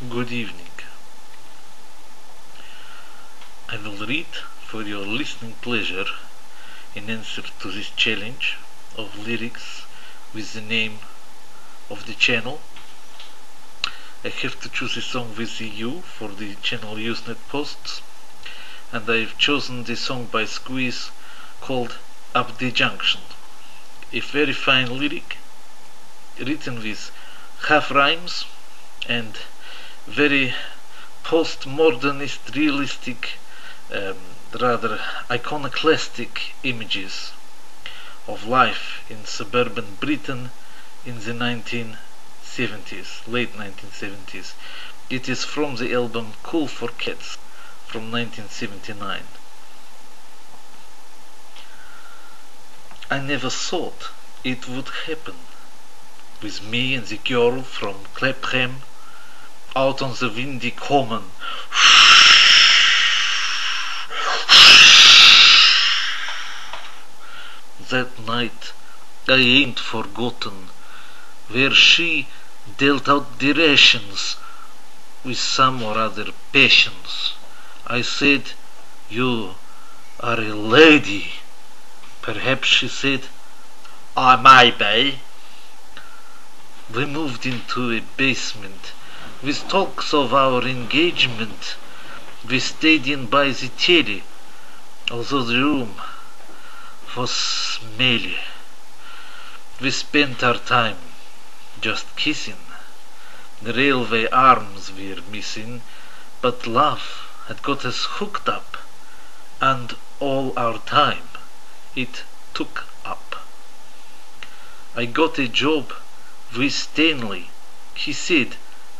Good evening. I will read for your listening pleasure in answer to this challenge of lyrics with the name of the channel. I have to choose a song with the U for the channel Usenet posts, and I've chosen the song by Squeeze called Up the Junction. A very fine lyric written with half rhymes and very postmodernist, realistic, rather iconoclastic images of life in suburban Britain in the 1970s, late 1970s. It is from the album Cool for Cats from 1979. I never thought it would happen with me and the girl from Clapham out on the windy common. That night I ain't forgotten, where she dealt out the rations with some or other patience. I said, "You are a lady." Perhaps she said, "I may be." We moved into a basement with talks of our engagement. We stayed in by the telly, although the room was smelly. We spent our time just kissing. The railway arms were missing, but love had got us hooked up, and all our time it took up. I got a job with Stanley. He said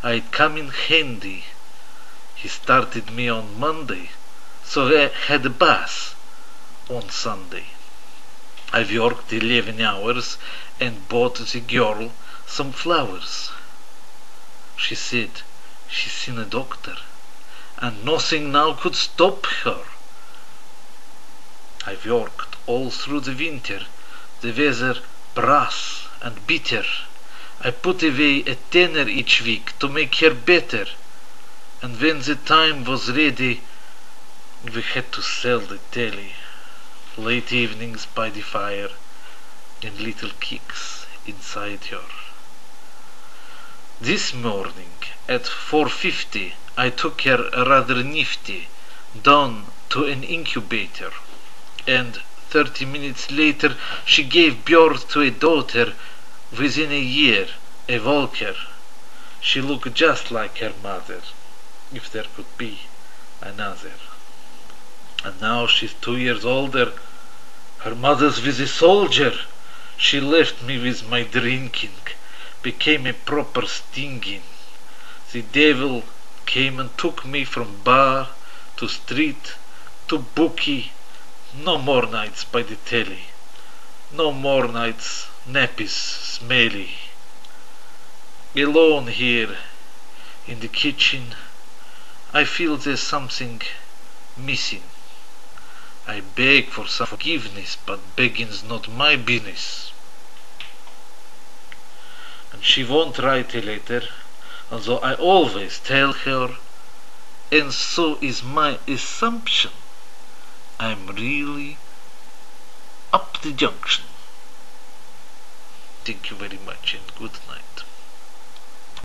I'd come in handy. He started me on Monday, so I had a bath on Sunday. I worked 11 hours and bought the girl some flowers. She said she's seen a doctor and nothing now could stop her. I worked all through the winter, the weather brass and bitter. I put away a tenner each week to make her better, and when the time was ready, we had to sell the telly. Late evenings by the fire, and little kicks inside her. This morning at 4:50 I took her rather nifty down to an incubator, and 30 minutes later she gave birth to a daughter. Within a year, a walker. She looked just like her mother, if there could be another. And now she's 2 years older. Her mother's with a soldier. She left me with my drinking, became a proper stinging. The devil came and took me from bar to street to bookie. No more nights by the telly. No more nights nappies smelly. Alone here in the kitchen, I feel there's something missing. I beg for some forgiveness, but begging's not my business. And she won't write a letter, although I always tell her, and so is my assumption, I'm really up the junction. Thank you very much and good night.